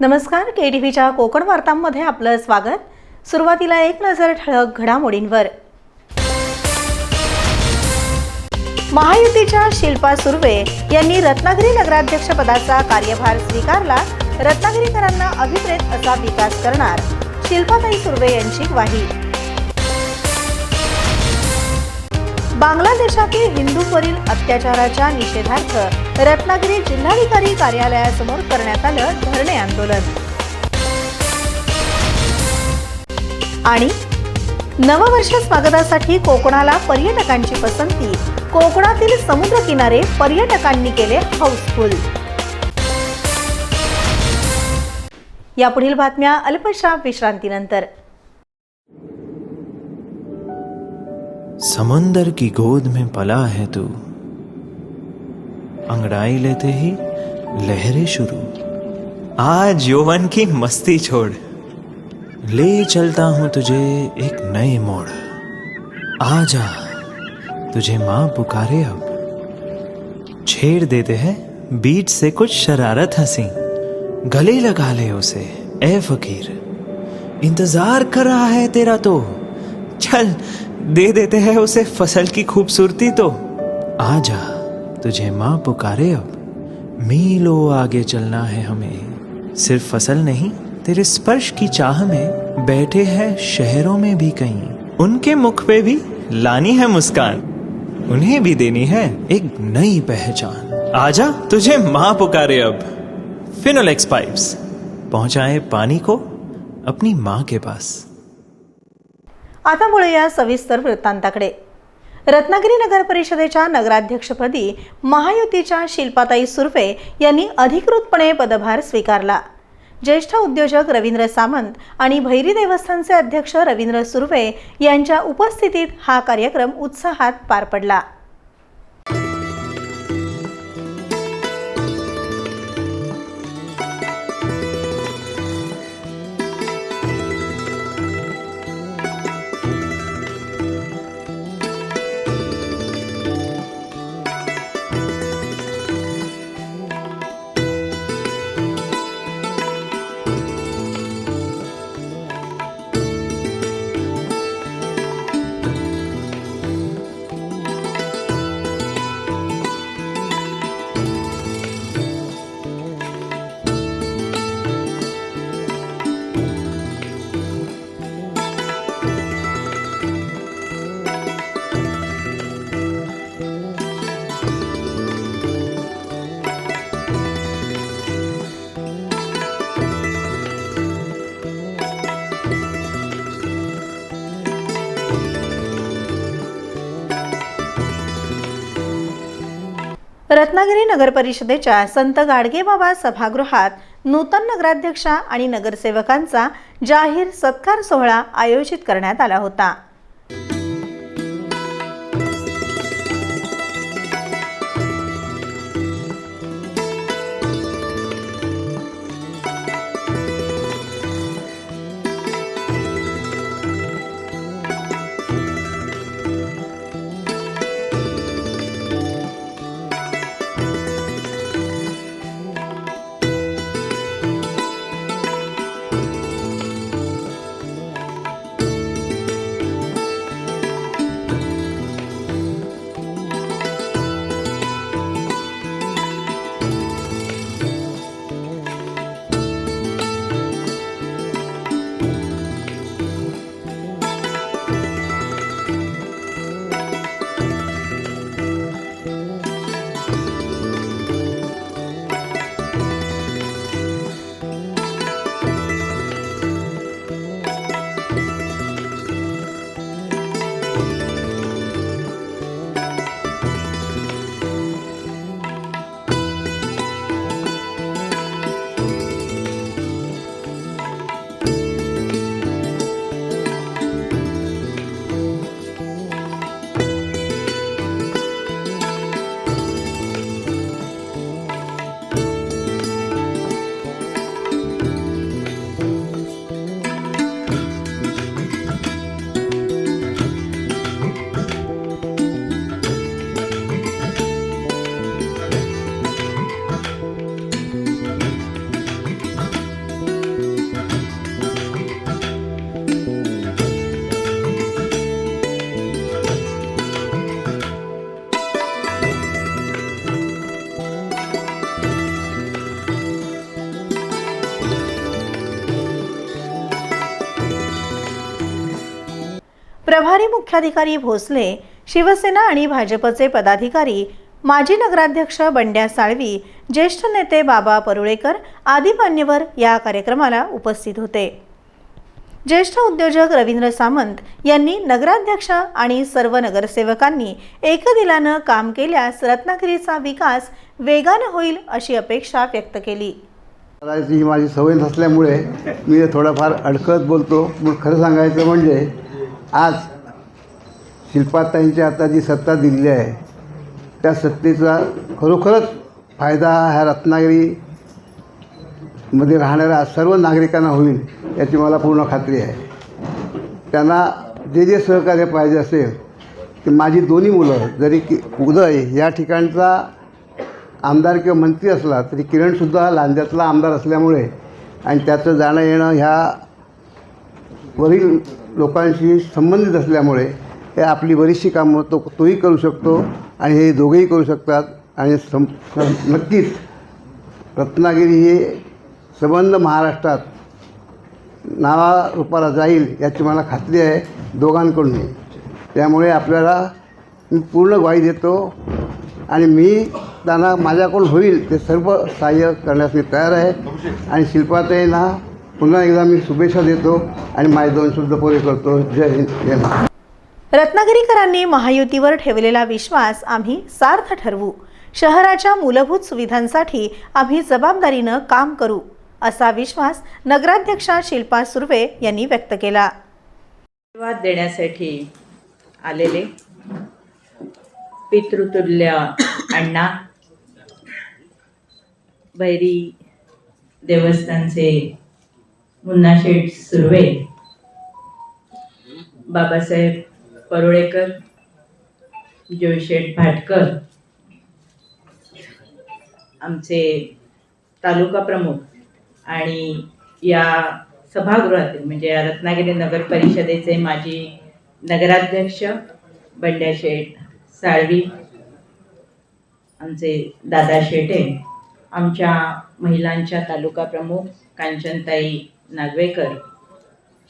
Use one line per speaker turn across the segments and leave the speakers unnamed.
नमस्कार, KTVच्या कोकण वार्तांमध्ये आपलं स्वागत। सुरुवातीला एक नजर ठळक घडामोडींवर। महायुतीच्या शिल्पा सुर्वे यांनी रत्नागिरी नगराध्यक्षपदाचा कार्यभार स्वीकारला। रत्नागिरीकरांना अभिप्रेत असा विकास करणार, शिल्पाताई सुर्वे यांची ग्वाही। बांगलादेशातील हिंदूंवरील अत्याचाराच्या निषेधार्थ रत्नागिरी जिल्हाधिकारी कार्यालयासमोर करण्यात आलं धरणे आंदोलन। आणि नववर्ष स्वागतासाठी कोकणाला पर्यटकांची पसंती, कोकणातील समुद्रकिनारे पर्यटकांनी केले हाऊसफुल। यापुढील बातम्या अल्पशा विश्रांतीनंतर।
समुंदर की गोद में पला है तू, अंगड़ाई लेते ही लहरें शुरू। आज यौवन की मस्ती छोड़, ले चलता हूं तुझे एक नए मोड़। आजा तुझे माँ पुकारे अब, छेड़ देते हैं बीच से कुछ शरारत हंसी। गले लगा ले उसे ए फकीर, इंतजार कर रहा है तेरा तो। चल दे देते हैं उसे फसल की खूबसूरती तो। आजा तुझे माँ पुकारे अब, मीलों आगे चलना है हमें। सिर्फ फसल नहीं, तेरे स्पर्श की चाह में बैठे हैं शहरों में भी कहीं। उनके मुख पे भी लानी है मुस्कान, उन्हें भी देनी है एक नई पहचान। आजा तुझे माँ पुकारे अब। फिनोलेक्स पाइप्स पहुंचाए पानी को अपनी माँ के पास।
आता वळूया सविस्तर वृत्तांताकडे। रत्नागिरी नगर परिषदेच्या नगराध्यक्षपदी महायुतीच्या शिल्पाताई सुर्वे यांनी अधिकृतपणे पदभार स्वीकारला। ज्येष्ठ उद्योजक रवींद्र सामंत आणि भैरी देवस्थानचे अध्यक्ष रवींद्र सुर्वे यांच्या उपस्थितीत हा कार्यक्रम उत्साहात पार पडला। रत्नागिरी नगर परिषदेच्या संत गाडगेबाबा सभागृहात नूतन नगराध्यक्षा आणि नगरसेवकांचा जाहीर सत्कार सोहळा आयोजित करण्यात आला होता। प्रभारी मुख्याधिकारी भोसले, शिवसेना आणि भाजपचे पदाधिकारी, माजी नगराध्यक्ष बंड्या साळवी, ज्येष्ठ नेते बाबा परुळेकर आदी मान्यवर या कार्यक्रमाला उपस्थित होते. ज्येष्ठ उद्योजक रवींद्र सामंत यांनी नगराध्यक्ष आणि सर्व नगरसेवकांनी एकदिलानं काम केल्यास रत्नागिरीचा विकास वेगानं होईल अशी अपेक्षा व्यक्त केली.
ही माझी सवय नसल्यामुळे मी थोडाफार अडकत बोलतो. पण खरं सांगायचं म्हणजे आज शिल्पाताईंच्या हातात जी सत्ता दिलेली आहे त्या सत्तेचा खरोखरच फायदा ह्या रत्नागिरीमध्ये राहणाऱ्या सर्व नागरिकांना होईल याची मला पूर्ण खात्री आहे. त्यांना जे जे सहकार्य पाहिजे असेल ते माझी दोन्ही मुलं, जरी उदय या ठिकाणचा आमदार किंवा मंत्री असला तरी किरणसुद्धा लांज्यातला आमदार असल्यामुळे आणि त्याचं जाणं येणं ह्या वरील लोकांशी संबंधित असल्यामुळे हे आपली बरीचशी कामं तोही करू शकतो आणि हे दोघेही करू शकतात. आणि नक्कीच रत्नागिरी हे संबंध महाराष्ट्रात नावारूपाला जाईल याची मला खात्री आहे दोघांकडून. त्यामुळे आपल्याला मी पूर्ण ग्वाही देतो आणि मी त्यांना माझ्याकडून होईल ते सर्व सहाय्य करण्यास मी तयार आहे. आणि शिल्पाताईंना पुन्हा एकदा मी शुभेच्छा देतो आणि माझे दोन शब्द पुरे करतो. जय हिंद, जय महाराष्ट्र.
रत्नागिरीकरांनी महायुतीवर ठेवलेला विश्वास आम्ही सार्थ ठरवू. शहराच्या मूलभूत सुविधांसाठी आम्ही जबाबदारीनं काम करू असा विश्वास नगराध्यक्षा शिल्पा सुर्वे यांनी व्यक्त केला.
आशीर्वाद देण्यासाठी आलेले पितृतुल्य अण्णा, भैरी देवस्थानचे मुन्नाशेठ सुर्वे, बाबासाहेब परुळेकर, जोयशेठ भाटकर, आमचे तालुका प्रमुख आणि या सभागृहातील म्हणजे या रत्नागिरी नगर परिषदेचे माजी नगराध्यक्ष बंड्याशेठ साळवी, आमचे दादा शेटे, आमच्या महिलांच्या तालुका प्रमुख कांचनताई नागवेकर,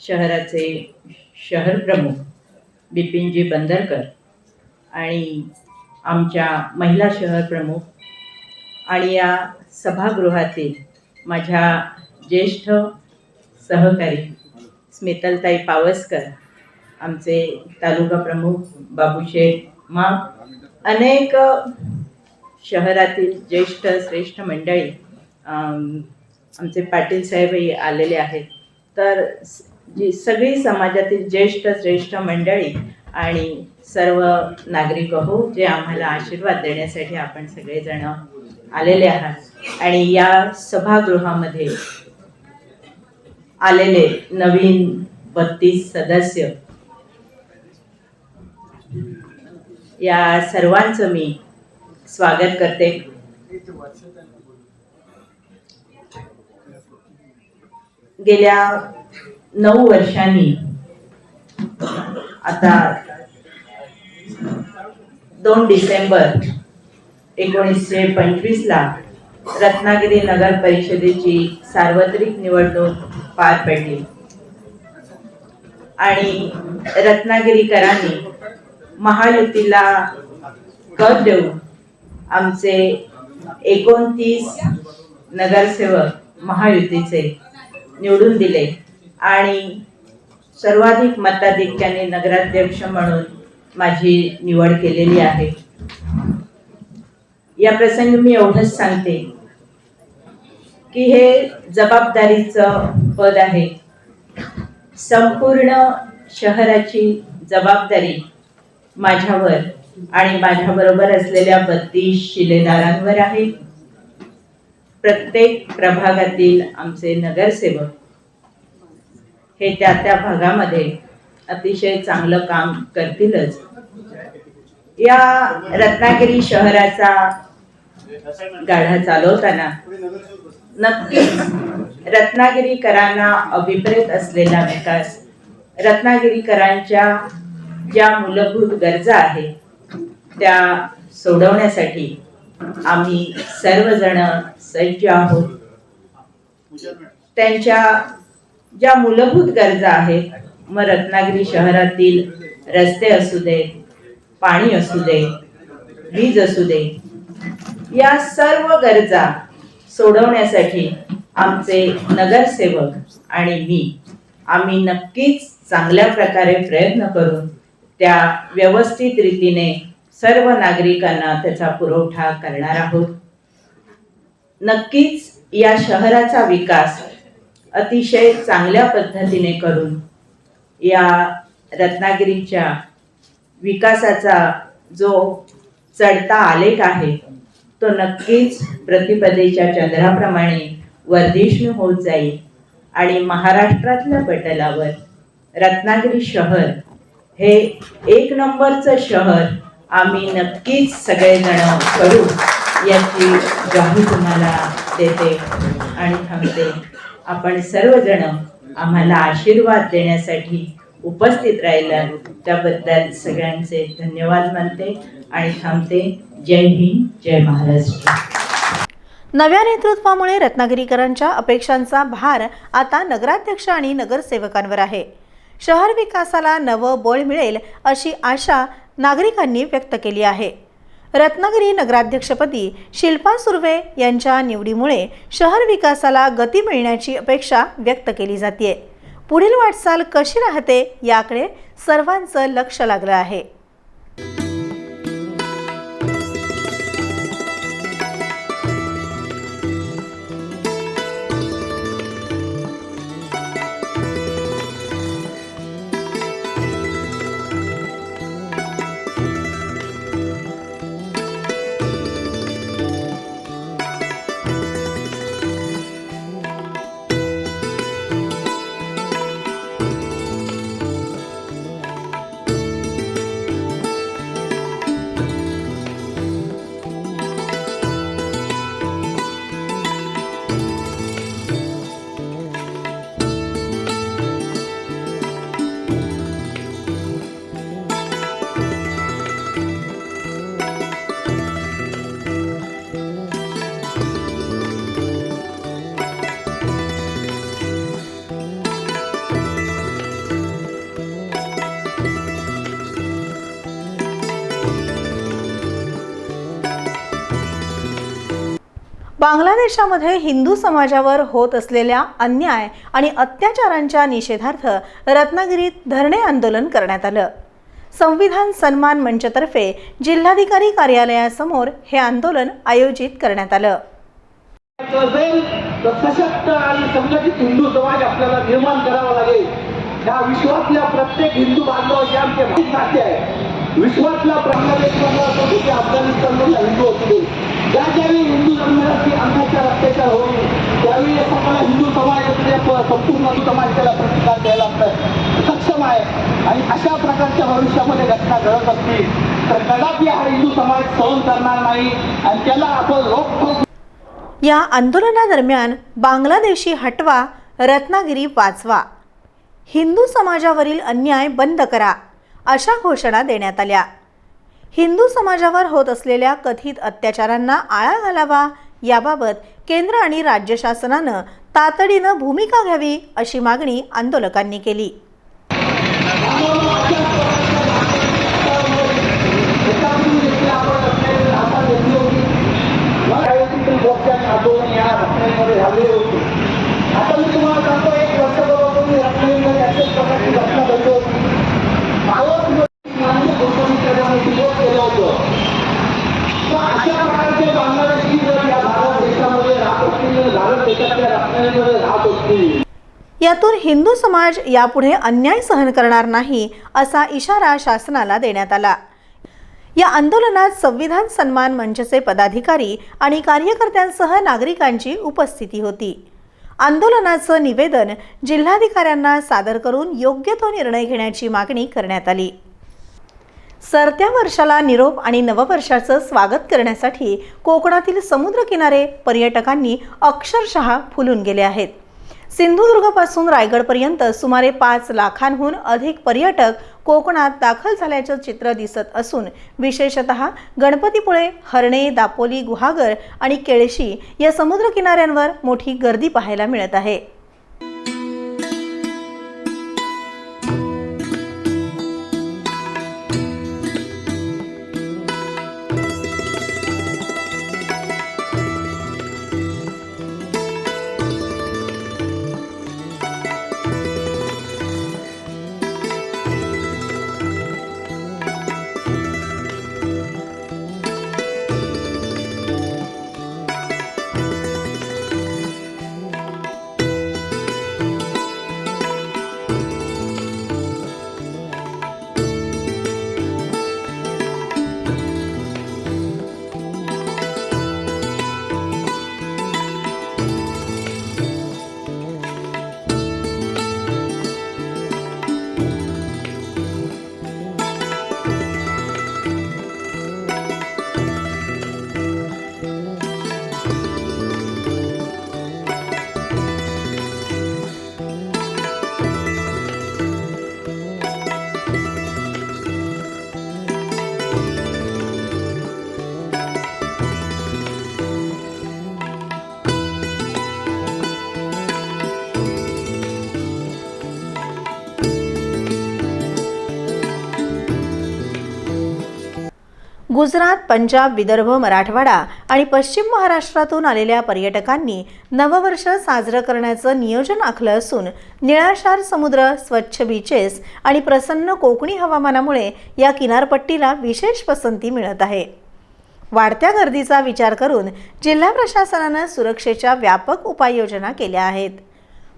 शहराचे शहर प्रमुख बिपिनजी बंदरकर आणि आमच्या महिला शहर प्रमुख आणि या सभागृहातील माझ्या ज्येष्ठ सहकारी स्मितलताई पावसकर, आमचे तालुका प्रमुख बाबूशेठ माप, अनेक शहरातील ज्येष्ठ श्रेष्ठ मंडळी, आमचे पाटील साहेबही आलेले आहेत. तर जी सगळी समाजातील ज्येष्ठ श्रेष्ठ मंडळी आणि सर्व नागरिक हो जे आम्हाला आशीर्वाद देण्यासाठी आपण सगळेजण आलेले आहात. आणि या सभागृहामध्ये आलेले नवीन 32 सदस्य, या सर्वांचं मी स्वागत करते. गेल्या 9 वर्षांनी आता 2 डिसेंबर 1925ला रत्नागिरी नगर परिषदेची सार्वत्रिक निवडणूक पार पडली आणि रत्नागिरीकरांनी महायुतीला कल देऊन आमचे 29 नगरसेवक महायुतीचे निवडून दिले आणि सर्वाधिक मताधिक्याने नगराध्यक्ष म्हणून माझी निवड केलेली आहे. या प्रसंगी मी एवढंच सांगते की हे जबाबदारीचं पद आहे. संपूर्ण शहराची जबाबदारी माझ्यावर आणि माझ्याबरोबर असलेल्या 32 शिलेदारांवर आहे. प्रत्येक प्रभागातील आमचे नगरसेवक हे त्या त्या भागामध्ये अतिशय चांगलं काम करतीलच. या रत्नागिरी शहराचा गाढा चालवताना नक्कीच रत्नागिरीकरांना अभिप्रेत असलेला विकास, रत्नागिरीकरांच्या ज्या मूलभूत गरजा आहेत त्या सोडवण्यासाठी आम्ही सर्वजण सज्ज आहोत. त्यांच्या ज्या मूलभूत गरजा आहेत, मग रत्नागिरी शहरातील रस्ते असू दे, पाणी असू दे, वीज असू दे, या सर्व गरजा सोडवण्यासाठी आमचे नगरसेवक आणि आम्ही नक्कीच चांगल्या प्रकारे प्रयत्न करून त्या व्यवस्थित रीतीने सर्व नागरिकांना त्याचा पुरवठा करणार आहोत. नक्कीच या शहराचा विकास अतिशय चांगल्या पद्धतीने करून या रत्नागिरीच्या विकासाचा जो चढता आलेख आहे तो नक्कीच प्रतिपदेच्या चंद्राप्रमाणे वर्धिष्णू होत जाईल आणि महाराष्ट्रातल्या पटलावर रत्नागिरी शहर हे एक नंबरचं शहर आम्ही नक्कीच सगळेजण करू याची ग्वाही तुम्हाला देते आणि थांबते. आपण सर्वजण आम्हाला आशीर्वाद देण्यासाठी उपस्थित राहिला त्याबद्दल सगळ्यांचे धन्यवाद मानते आणि थांबते. जय हिंद, जय महाराष्ट्र.
नव्या नेतृत्वामुळे रत्नागिरीकरांच्या अपेक्षांचा भार आता नगराध्यक्ष आणि नगरसेवकांवर आहे. शहर विकासाला नवं बळ मिळेल अशी आशा नागरिकांनी व्यक्त केली आहे. रत्नागिरी नगराध्यक्षपदी शिल्पा सुर्वे यांच्या निवडीमुळे शहर विकासाला गती मिळण्याची अपेक्षा व्यक्त केली जाते. पुढील वाटचाल कशी राहते याकडे सर्वांचं लक्ष लागलं आहे. बांगलादेशामध्ये हिंदू समाजावर होत असलेल्या अन्याय आणि अत्याचारांच्या निषेधार्थ रत्नागिरीत धरणे आंदोलन करण्यात आलं. संविधान सन्मान मंचतर्फे जिल्हाधिकारी कार्यालयासमोर हे आंदोलन आयोजित करण्यात आलं.
सशक्त आणि संघटित हिंदू समाज आपल्याला निर्माण करावा लागेल. या विश्वातल्या प्रत्येक हिंदू बांधवाचे आमचे नाते आहे. विश्वातला बांगलादेशमधला असो की अफगाणिस्तानमधला हिंदू असू दे, ज्यावेळी हिंदू धर्माची अत्याचार होईल त्यावेळी आपला हिंदू समाज संपूर्ण समाज त्याला प्रतिकार द्यायला सक्षम आहे. आणि अशा प्रकारच्या भविष्यामध्ये घटना घडत असतील तर कदापि हा हिंदू समाज सहन करणार नाही आणि त्याला आपण रोखोक.
या आंदोलनादरम्यान बांगलादेशी हटवा, रत्नागिरी वाचवा, हिंदू समाजावरील अन्याय बंद करा अशा घोषणा देण्यात आल्या. हिंदू समाजावर होत असलेल्या कथित अत्याचारांना आळा घालावा याबाबत केंद्र आणि राज्य शासनानं तातडीनं भूमिका घ्यावी अशी मागणी आंदोलकांनी केली. यातून हिंदू समाज यापुढे अन्याय सहन करणार नाही असा इशारा शासनाला देण्यात आला. या आंदोलनात संविधान सन्मान मंचचे पदाधिकारी आणि कार्यकर्त्यांसह नागरिकांची उपस्थिती होती. आंदोलनाचं निवेदन जिल्हाधिकाऱ्यांना सादर करून योग्य तो निर्णय घेण्याची मागणी करण्यात आली. सरत्या वर्षाला निरोप आणि नववर्षाचं स्वागत करण्यासाठी कोकणातील समुद्रकिनारे पर्यटकांनी अक्षरशः फुलून गेले आहेत. सिंधुदुर्गपासून रायगडपर्यंत सुमारे 5 लाखांहून अधिक पर्यटक कोकणात दाखल झाल्याचं चित्र दिसत असून विशेषतः गणपतीपुळे, हर्णे, दापोली, गुहागर आणि केळशी या समुद्रकिनाऱ्यांवर मोठी गर्दी पाहायला मिळत आहे. गुजरात, पंजाब, विदर्भ, मराठवाडा आणि पश्चिम महाराष्ट्रातून आलेल्या पर्यटकांनी नववर्ष साजरं करण्याचं नियोजन आखलं असून निळाशार समुद्र, स्वच्छ बीचेस आणि प्रसन्न कोकणी हवामानामुळे या किनारपट्टीला विशेष पसंती मिळत आहे. वाढत्या गर्दीचा विचार करून जिल्हा प्रशासनानं सुरक्षेच्या व्यापक उपाययोजना केल्या आहेत.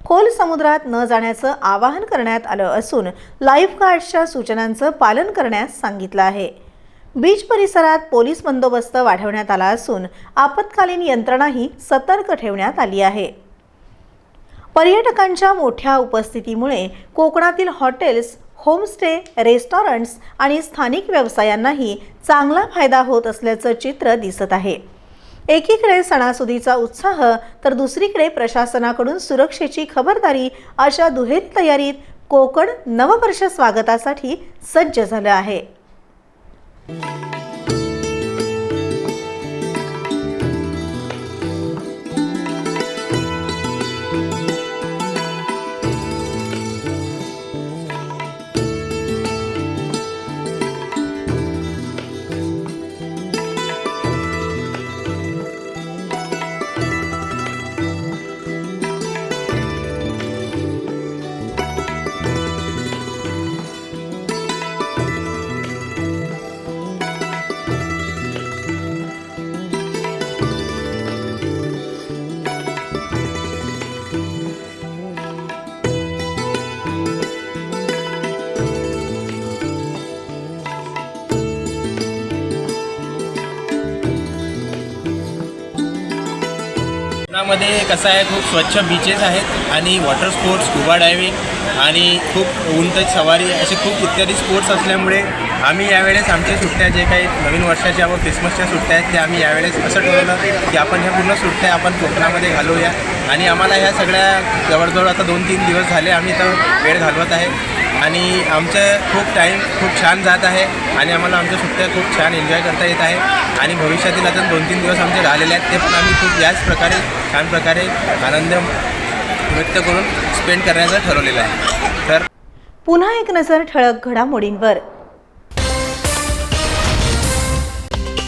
खोल समुद्रात न जाण्याचं आवाहन करण्यात आलं असून लाईफ गार्ड्सच्या सूचनांचं पालन करण्यास सांगितलं आहे. बीच परिसरात पोलीस बंदोबस्त वाढवण्यात आला असून आपत्कालीन यंत्रणाही सतर्क ठेवण्यात आली आहे. पर्यटकांच्या मोठ्या उपस्थितीमुळे कोकणातील हॉटेल्स, होमस्टे, रेस्टॉरंट्स आणि स्थानिक व्यवसायांनाही चांगला फायदा होत असल्याचं चित्र दिसत आहे. एकीकडे सणासुदीचा उत्साह तर दुसरीकडे प्रशासनाकडून सुरक्षेची खबरदारी अशा दुहेरी तयारीत कोकण नववर्ष स्वागतासाठी सज्ज झालं आहे.
कोकणामध्ये कसं आहे, खूप स्वच्छ बीचेस आहेत आणि वॉटर स्पोर्ट्स, स्कुबा डायव्हिंग आणि खूप उंच सवारी असे खूप इत्यादी स्पोर्ट्स असल्यामुळे आम्ही यावेळेस आमच्या सुट्ट्या जे काही नवीन वर्षाच्या व क्रिसमसच्या सुट्ट्या आहेत त्या आम्ही यावेळेस असं ठरवलं की आपण ह्या पूर्ण सुट्ट्या आपण कोकणामध्ये घालवूया. आणि आम्हाला ह्या सगळ्या जवळजवळ आता 2-3 दिवस झाले आम्ही इथं वेळ घालवत आहे आणि आमचं खूप टाईम खूप छान जात आहे आणि आम्हाला आमच्या सुट्ट्या खूप छान एन्जॉय करता येत आहे. आणि भविष्यातील आता 2-3 दिवस आमचे राहिलेले आहेत ते पण आम्ही खूप याच प्रकारे छान प्रकारे आनंद व्यक्त करून स्पेंड करण्याचं ठरवलेलं आहे. तर
पुन्हा एक नजर ठळक घडामोडींवर.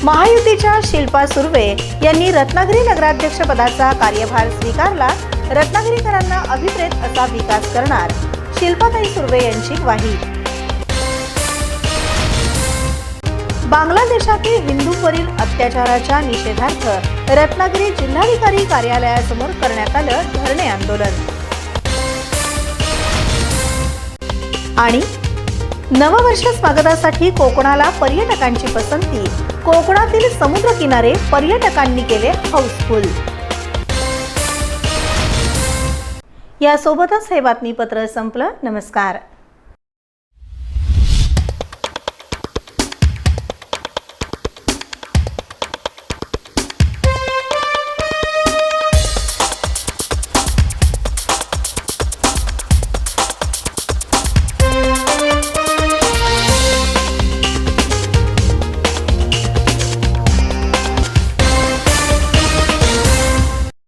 महायुतीच्या शिल्पा सुर्वे यांनी रत्नागिरी नगराध्यक्षपदाचा कार्यभार स्वीकारला. रत्नागिरीकरांना अभिप्रेत असा विकास करणार, शिल्पाताई सुर्वे यांची ग्वाही. बांगलादेशातील हिंदूंवरील अत्याचाराच्या निषेधार्थ रत्नागिरी जिल्हाधिकारी कार्यालयासमोर करण्यात आलं धरणे आंदोलन. आणि नववर्ष स्वागतासाठी कोकणाला पर्यटकांची पसंती, कोकणातील समुद्रकिनारे पर्यटकांनी केले हाऊसफुल. यासोबतच हे बातमीपत्र संपलं. नमस्कार.